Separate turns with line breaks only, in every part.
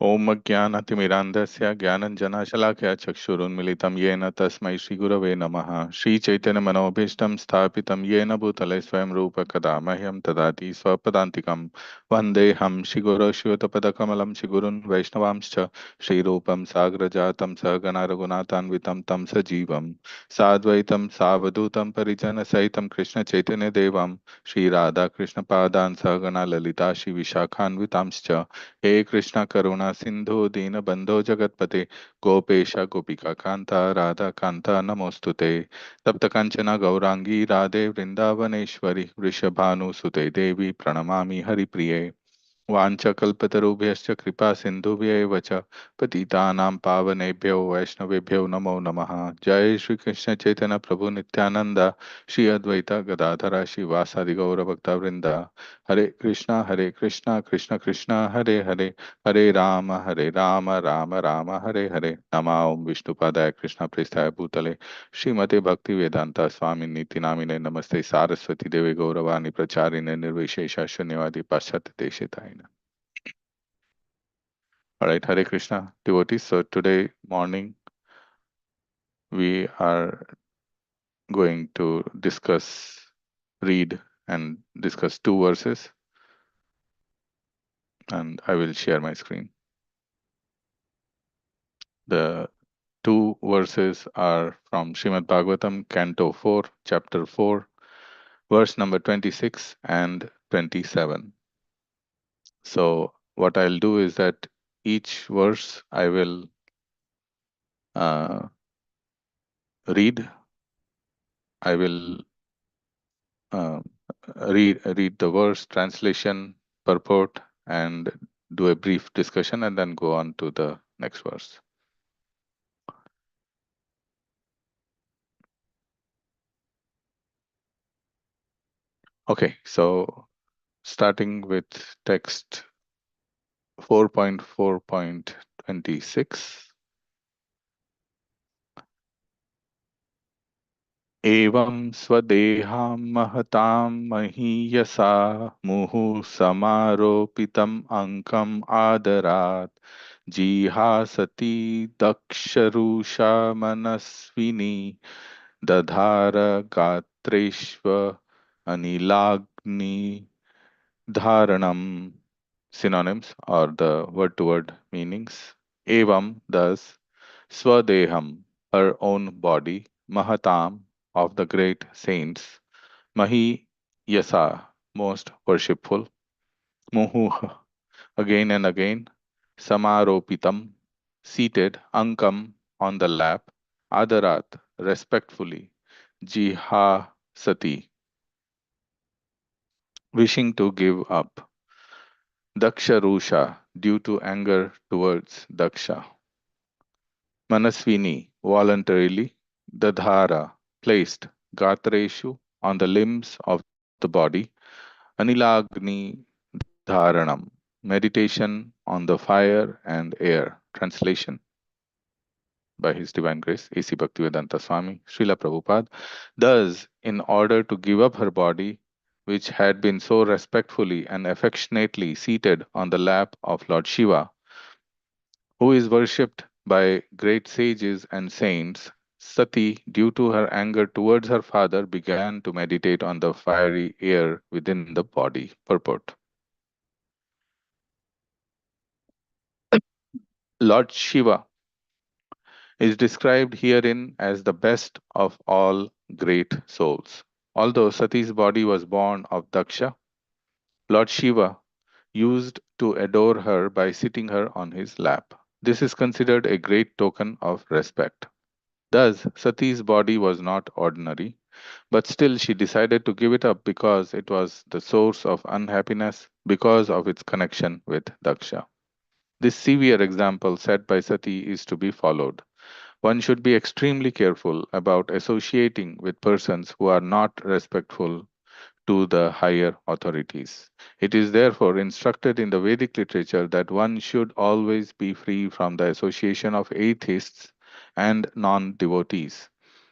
ओम अज्ञानतिमिरान्धस्य ज्ञानञ्जनशलाकया चक्षुरुन्मिलितं येन तस्मै श्रीगुरवे नमः। श्रीचैतन्यमनोभीष्टं स्थापितं येन भूतले स्वयं रूप कदा मह्यं ददाति स्वपदान्तिकं। वन्देऽहं श्रीगुरो श्रीयुतपदकमलं श्रीगुरुन् वैष्णवांश्च श्रीरूपं साग्रजातं सहगणा रघुनाथान्वितं तं सजीवं साद्वैतं सावधूतं परिजनसहितं कृष्णचैतन्यदेवं श्रीराधाकृष्णपादान् सहगणा ललिता श्रीविशाखान्वितांश्च। हे कृष्ण करुणा सिंधु दीन बंधो जगतपते गोपेश गोपिका कांता राधा कांता नमोस्तुते। तप्त कंचना गौरांगी राधे वृंदावनेश्वरी वृषभानुसुते देवी प्रणमामि हरिप्रिये। वाञ्छकल्पतरुभ्यश्च कृपा सिन्धुभ्यैव च पतितानां पावनेभ्यो वैष्णवेभ्यो नमो नमः। जय श्री कृष्ण चैतन्य प्रभु नित्यानंद श्री अद्वैत गदाधर श्रीवासादि गौरभक्तवृंद। हरे कृष्णा कृष्ण कृष्ण हरे हरे, हरे राम राम राम हरे हरे। नमा ओम विष्णुपादाय कृष्ण प्रेष्ठाय भूतले श्रीमते भक्ति वेदांता स्वामी नीति नामिने नमस्ते सारस्वती देवे गौरवाणी प्रचारिणे निर्विशेष शून्यवादी पाश्चात्य देशिताय। All right, Hare Krishna devotees. So today morning we are going to read and discuss two verses, and I will share my screen. The two verses are from Srimad Bhagavatam, Canto 4, Chapter 4, verse number 26 and 27. So what I'll do is that each verse I will read. I will uh, read the verse, translation, purport, and do a brief discussion, and then go on to the next verse. Okay, so starting with text 4.4.26. एवं स्वदेहां महतां महीयसा मुहुः समारोपितम् अङ्कम् आदरात् जिहासति दक्षरुषा Manaswini दधार गात्रेष्व अनिलाग्नि dharanam. Synonyms or the word to word meanings. Evam, thus, swadeham, her own body, mahatam, of the great saints, mahi yasa, most worshipful, muhu, again and again, samaropitam, seated, ankam, on the lap, adarat, respectfully, jiha sati, wishing to give up, Daksha Rusha, due to anger towards Daksha. Manaswini, voluntarily. Dadhara, placed. Gatreshu, on the limbs of the body. Anilagni Dharanam, meditation on the fire and air. Translation by His Divine Grace, A.C. Bhaktivedanta Swami, Srila Prabhupada. Thus, in order to give up her body, which had been so respectfully and affectionately seated on the lap of Lord Shiva, who is worshipped by great sages and saints, Sati, due to her anger towards her father, began to meditate on the fiery air within the body. Purport. Lord Shiva is described herein as the best of all great souls. Although Sati's body was born of Daksha, Lord Shiva used to adore her by sitting her on his lap. This is considered a great token of respect. Thus, Sati's body was not ordinary, but still she decided to give it up because it was the source of unhappiness because of its connection with Daksha. This severe example set by Sati is to be followed. One should be extremely careful about associating with persons who are not respectful to the higher authorities. It is therefore instructed in the Vedic literature that one should always be free from the association of atheists and non devotees,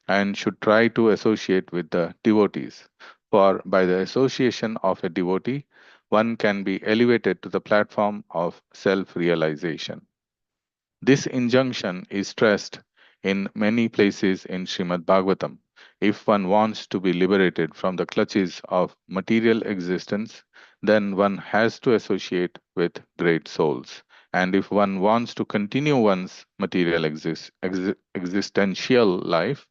and should try to associate with the devotees. For by the association of a devotee, one can be elevated to the platform of self realization. This injunction is stressed in many places in Srimad Bhagavatam. If one wants to be liberated from the clutches of material existence, then one has to associate with great souls. And if one wants to continue one's material existential life,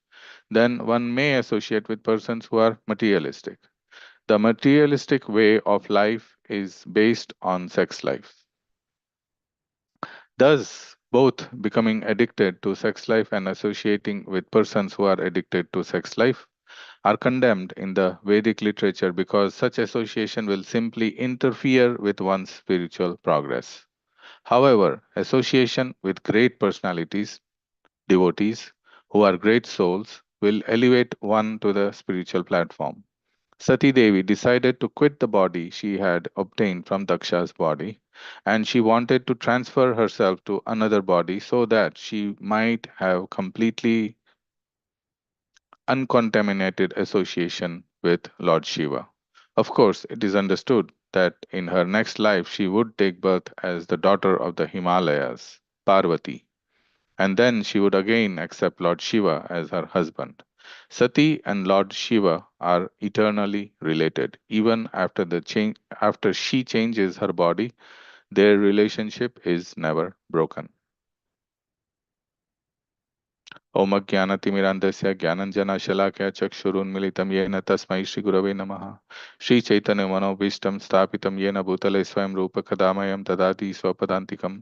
then one may associate with persons who are materialistic. The materialistic way of life is based on sex life. Thus, both becoming addicted to sex life and associating with persons who are addicted to sex life are condemned in the Vedic literature because such association will simply interfere with one's spiritual progress. However, association with great personalities, devotees, who are great souls, will elevate one to the spiritual platform. Sati Devi decided to quit the body she had obtained from Daksha's body, and she wanted to transfer herself to another body so that she might have completely uncontaminated association with Lord Shiva. Of course, it is understood that in her next life she would take birth as the daughter of the Himalayas, Parvati, and then she would again accept Lord Shiva as her husband. Sati and Lord Shiva are eternally related. Even after after she changes her body, their relationship is never broken. ओम ज्ञानतिमिरान्धस्य ज्ञानञ्जनशलाकया चक्षुरुन्मिलितं येन तस्मै श्रीगुरवे नमः श्रीचैतन्यमनोभीष्टं स्थापितं येन भूतले स्वयं रूपकदामयं ददाति स्वपदान्तिकम्.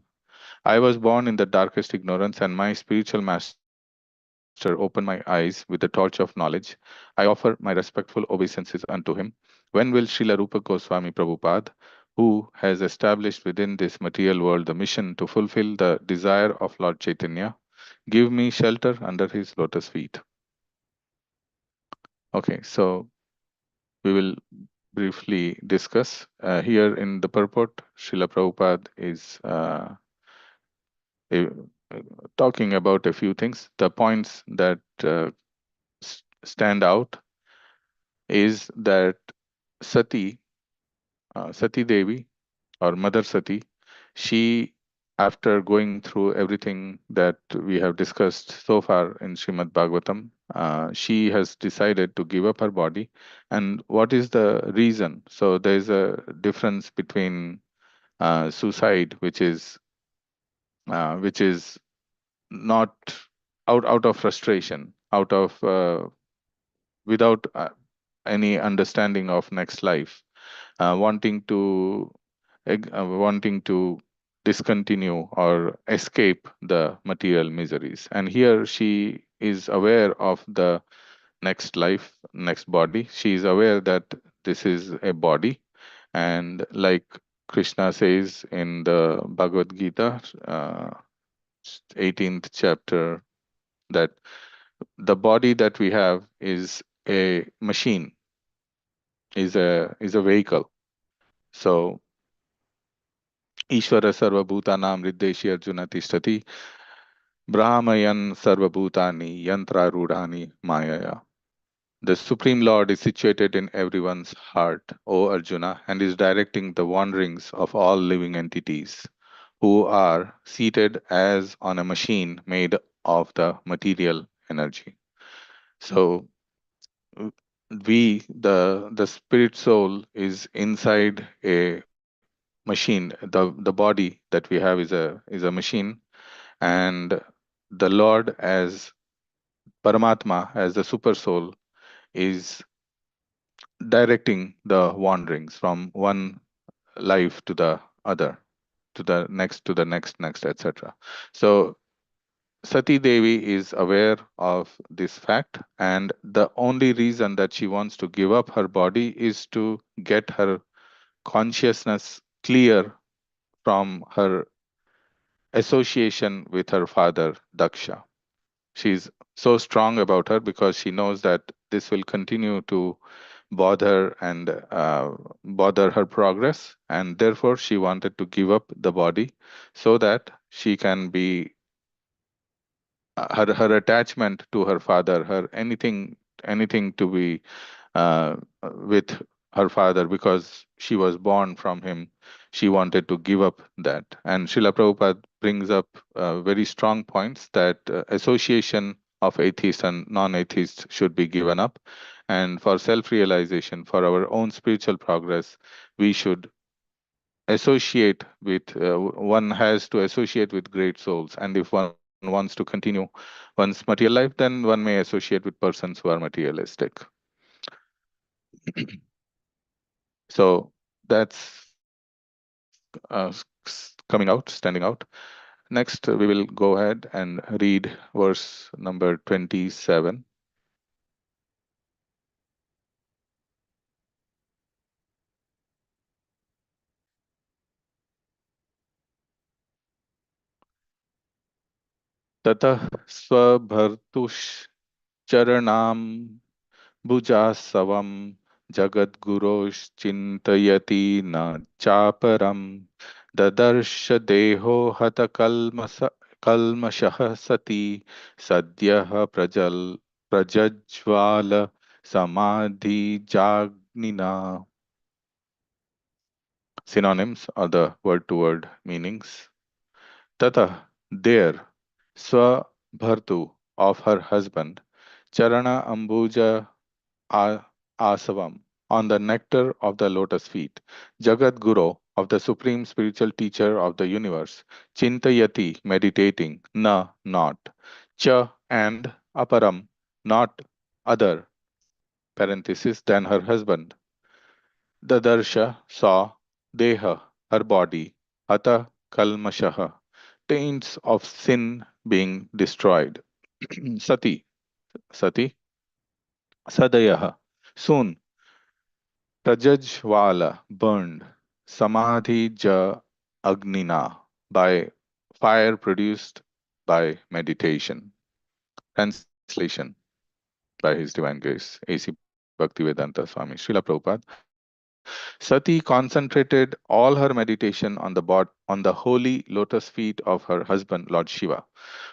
I was born in the darkest ignorance, and my spiritual master opened my eyes with the torch of knowledge. I offer my respectful obeisances unto him. When will Srila Rupa Goswami Prabhupada, who has established within this material world the mission to fulfill the desire of Lord Chaitanya, give me shelter under his lotus feet? Okay, so we will briefly discuss. Here in the purport, Srila Prabhupada is uh, talking about a few things. The points that stand out is that Sati, Sati Devi or Mother Sati, she, after going through everything that we have discussed so far in Srimad Bhagavatam, she has decided to give up her body. And what is the reason? So there is a difference between suicide, which is not out of frustration, out of without any understanding of next life, wanting to wanting to discontinue or escape the material miseries. And here she is aware of the next life, next body. She is aware that this is a body, and like Krishna says in the Bhagavad Gita, 18th chapter, that the body that we have is a machine, is a vehicle. So Ishvara Sarvabhutanam Riddeshi Arjuna Tishtati Brahmayan Sarvabhutani Yantrarudhani Mayaya. The Supreme Lord is situated in everyone's heart, O Arjuna, and is directing the wanderings of all living entities, who are seated as on a machine made of the material energy. So the spirit soul is inside a machine. The body that we have is a machine, and the Lord as Paramatma, as the super soul, is directing the wanderings from one life to the other, to the next, etc. So Sati Devi is aware of this fact, and the only reason that she wants to give up her body is to get her consciousness clear from her association with her father, Daksha. She's so strong about her because she knows that this will continue to bother and bother her progress, and therefore she wanted to give up the body so that she can be her attachment to her father, her anything to be with her father because she was born from him. She wanted to give up that. And Srila Prabhupada brings up very strong points that association of atheists and non atheists should be given up. And for self realization, for our own spiritual progress, we should associate with, one has to associate with great souls. And if one wants to continue one's material life, then one may associate with persons who are materialistic. So that's coming out, standing out. Next, we will go ahead and read verse number 27. Tatah svabhartush charanam Bhujasavam Jagadgurosh Chintayati na chaparam Dadarsha Deho Hata Kalmashah Sati Sadyah Prajajvala Samadhi Jagnina. Synonyms are the word to word meanings. Tata, there, Swabhartu of her husband, Charana Ambuja Asavam, on the nectar of the lotus feet, Jagat Guru, of the supreme spiritual teacher of the universe, Chintayati, meditating, Na, not, Cha, and Aparam, not other, parenthesis, than her husband. Dadarsha saw, Deha, her body, Hata Kalmashaha, taints of sin being destroyed. Sati, Sati, Sadayaha, soon Prajajwala burned, Samadhi ja Agnina by fire produced by meditation. Translation by His Divine Grace, A.C. Bhaktivedanta Swami Srila Prabhupada. Sati concentrated all her meditation on on the holy lotus feet of her husband, Lord Shiva,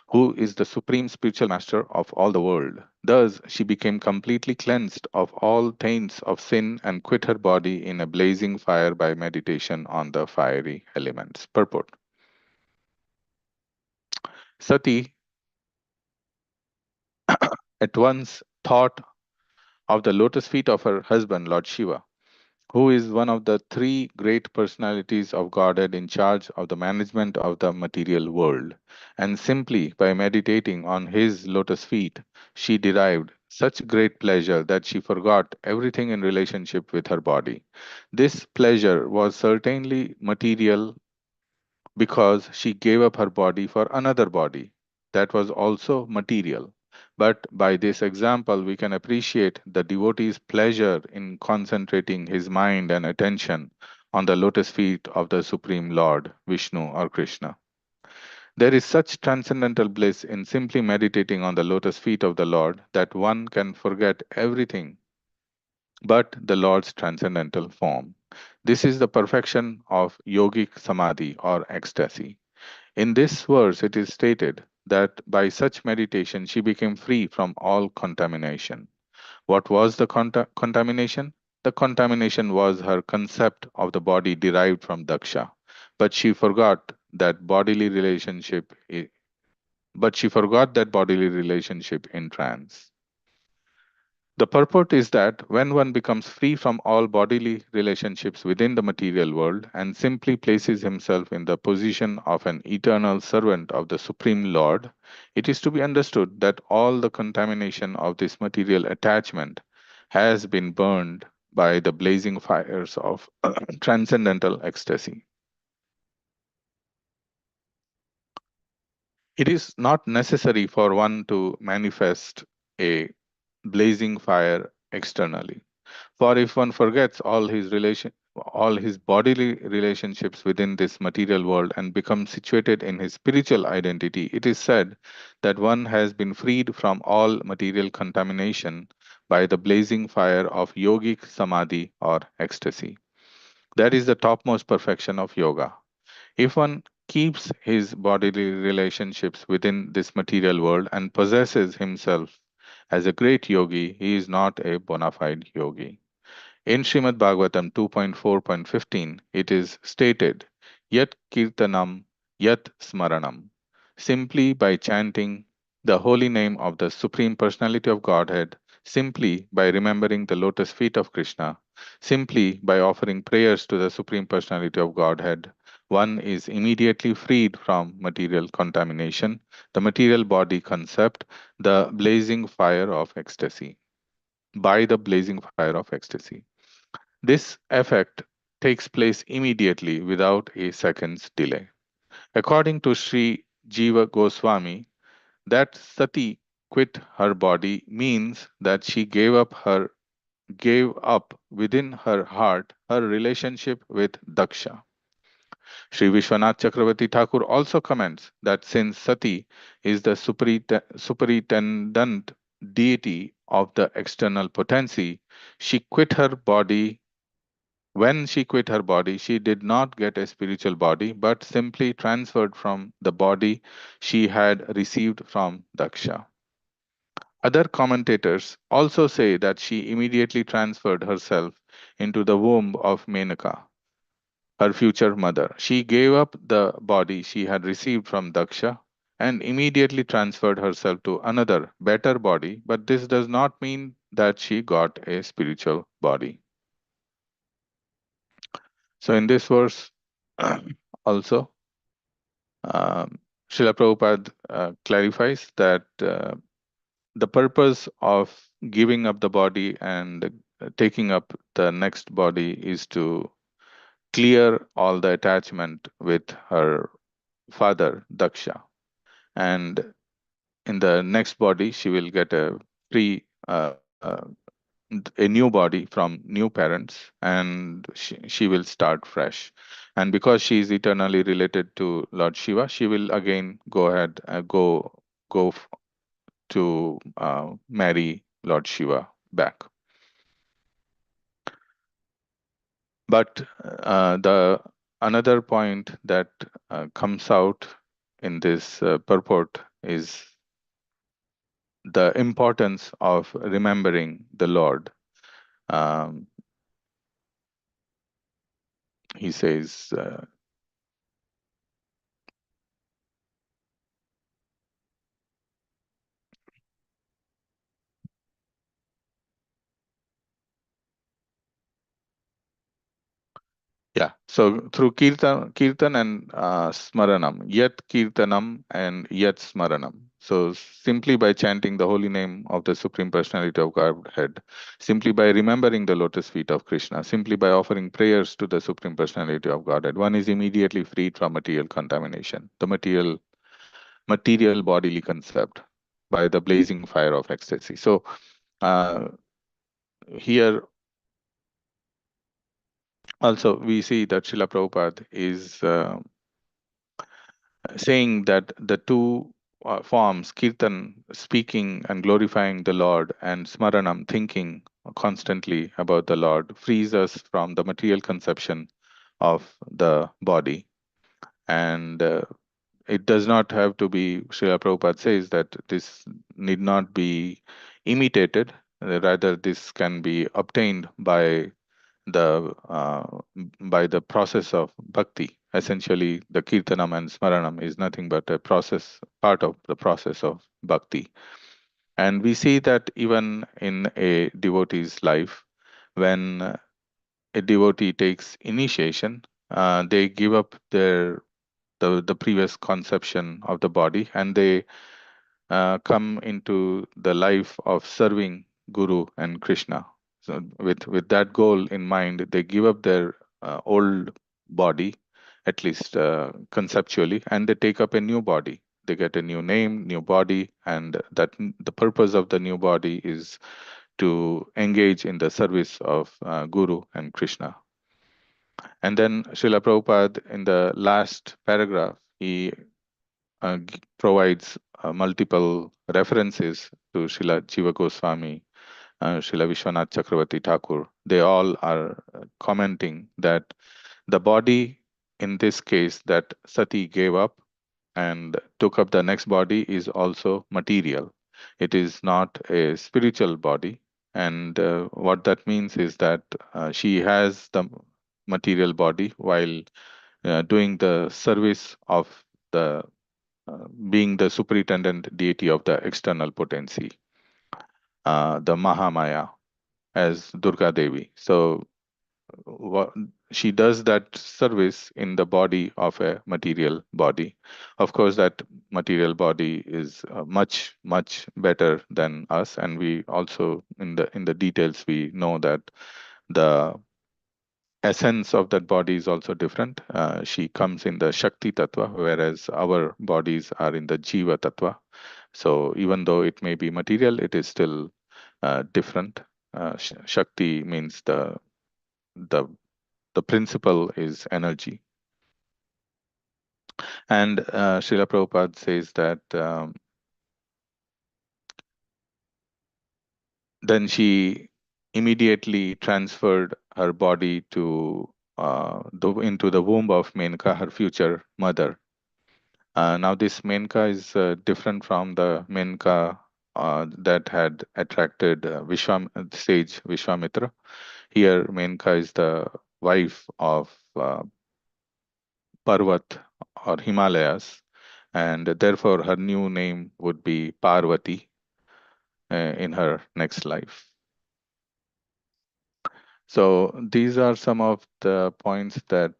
who is the supreme spiritual master of all the world. Thus, she became completely cleansed of all taints of sin and quit her body in a blazing fire by meditation on the fiery elements. Purport. Sati at once thought of the lotus feet of her husband, Lord Shiva, who is one of the three great personalities of Godhead in charge of the management of the material world. And simply by meditating on his lotus feet, she derived such great pleasure that she forgot everything in relationship with her body. This pleasure was certainly material because she gave up her body for another body that was also material. But by this example, we can appreciate the devotee's pleasure in concentrating his mind and attention on the lotus feet of the Supreme Lord, Vishnu or Krishna. There is such transcendental bliss in simply meditating on the lotus feet of the Lord that one can forget everything but the Lord's transcendental form. This is the perfection of yogic samadhi or ecstasy. In this verse, it is stated that by such meditation she became free from all contamination. What was the contamination? The contamination was her concept of the body derived from Daksha. But she forgot that bodily relationship. But she forgot that bodily relationship in trance. The purport is that when one becomes free from all bodily relationships within the material world and simply places himself in the position of an eternal servant of the Supreme Lord, it is to be understood that all the contamination of this material attachment has been burned by the blazing fires of transcendental ecstasy. It is not necessary for one to manifest a blazing fire externally. For if one forgets all his bodily relationships within this material world and becomes situated in his spiritual identity, it is said that one has been freed from all material contamination by the blazing fire of yogic samadhi or ecstasy. That is the topmost perfection of yoga. If one keeps his bodily relationships within this material world and possesses himself as a great yogi, he is not a bona fide yogi. In Srimad Bhagavatam 2.4.15, it is stated, Yat Kirtanam, Yat Smaranam. Simply by chanting the holy name of the Supreme Personality of Godhead, simply by remembering the lotus feet of Krishna, simply by offering prayers to the Supreme Personality of Godhead, one is immediately freed from material contamination, the material body concept, the blazing fire of ecstasy, by the blazing fire of ecstasy. This effect takes place immediately without a second's delay. According to Sri Jiva Goswami, that Sati quit her body means that she gave up within her heart her relationship with Daksha. Sri Vishwanath Chakravarti Thakur also comments that since Sati is the superintendent deity of the external potency, she quit her body. When she quit her body, she did not get a spiritual body, but simply transferred from the body she had received from Daksha. Other commentators also say that she immediately transferred herself into the womb of Menaka, her future mother. She gave up the body she had received from Daksha and immediately transferred herself to another, better body, but this does not mean that she got a spiritual body. So, in this verse, also, Srila Prabhupada clarifies that the purpose of giving up the body and taking up the next body is to clear all the attachment with her father, Daksha. And in the next body, she will get a free, a new body from new parents, and she will start fresh. And because she is eternally related to Lord Shiva, she will again go ahead, go to marry Lord Shiva back. But the another point that comes out in this purport is the importance of remembering the Lord. Um, he says, yeah, so through kirtan and smaranam, yat kirtanam and yat smaranam. So simply by chanting the holy name of the Supreme Personality of Godhead, simply by remembering the lotus feet of Krishna, simply by offering prayers to the Supreme Personality of Godhead, one is immediately freed from material contamination, the material bodily concept, by the blazing fire of ecstasy. So uh, here also we see that Srila Prabhupada is saying that the two forms, kirtan, speaking and glorifying the Lord, and smaranam, thinking constantly about the Lord, frees us from the material conception of the body. And it does not have to be, Srila Prabhupada says that this need not be imitated, rather this can be obtained the by the process of bhakti. Essentially, the kirtanam and smaranam is nothing but a process, part of the process of bhakti. And we see that even in a devotee's life, when a devotee takes initiation, they give up the previous conception of the body, and they come into the life of serving Guru and Krishna. So, with that goal in mind, they give up their old body, at least conceptually, and they take up a new body. They get a new name, new body, and that the purpose of the new body is to engage in the service of Guru and Krishna. And then Srila Prabhupada, in the last paragraph, he provides multiple references to Srila Jiva Goswami, Srila Vishwanath Chakravarti Thakur. They all are commenting that the body, in this case, that Sati gave up and took up the next body is also material. It is not a spiritual body. And what that means is that she has the material body while doing the service of the being the superintendent deity of the external potency, the Mahamaya, as Durga Devi. So wha- she does that service in the body of a material body. Of course, that material body is much better than us, and we also in the details we know that the essence of that body is also different. She comes in the Shakti Tattva, whereas our bodies are in the Jiva Tattva. So even though it may be material, it is still different. Shakti means the the principle is energy. And Srila Prabhupada says that then she immediately transferred her body to into the womb of Menka, her future mother. Now, this Menka is different from the Menka that had attracted sage Vishwamitra. Here, Menka is the wife of Parvat or Himalayas, and therefore her new name would be Parvati in her next life. So these are some of the points that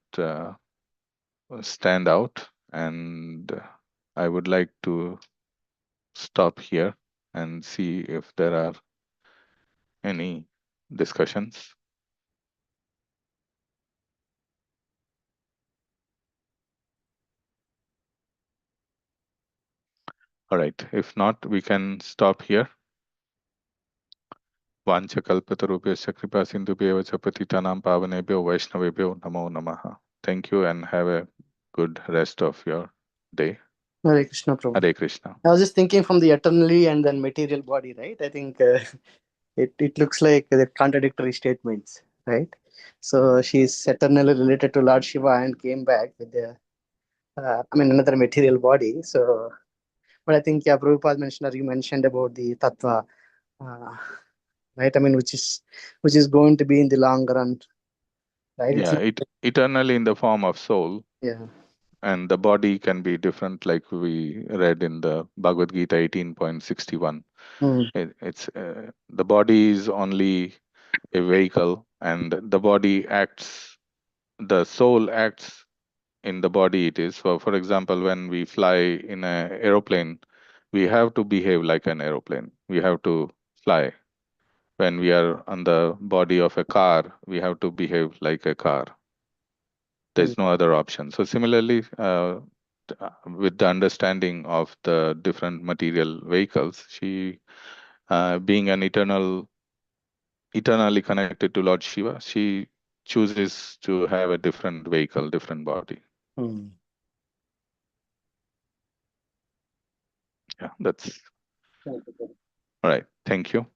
stand out, and I would like to stop here and see if there are any discussions. All right, if not, we can stop here. Vanchakalpatarubhyascha kripa sindhubhyev cha patitanam pavanebhyo vaishnavebhyo namo namaha. Thank you and have a good rest of your day.
Hare Krishna, Prabhu.
Hare Krishna.
I was just thinking from the eternally and then material body, right? I think it looks like the contradictory statements, right? So she's eternally related to Lord Shiva and came back with the, another material body. So, but I think, yeah, Prabhupada mentioned, or you mentioned about the tattva, uh, right? I mean, which is going to be in the long run, right? It's
Yeah,
not,
it eternally in the form of soul,
yeah.
and the body can be different, like we read in the Bhagavad Gita 18.61.
Mm,
It's the body is only a vehicle, and the body acts. The soul acts in the body. It is for example, when we fly in an aeroplane, we have to behave like an aeroplane. We have to fly. When we are on the body of a car, we have to behave like a car.
mm,
There's no other option. So similarly, with the understanding of the different material vehicles, she, being an eternally connected to Lord Shiva, she chooses to have a different vehicle, different body.
mm.
Yeah, that's
Thank you.
all right. Thank you.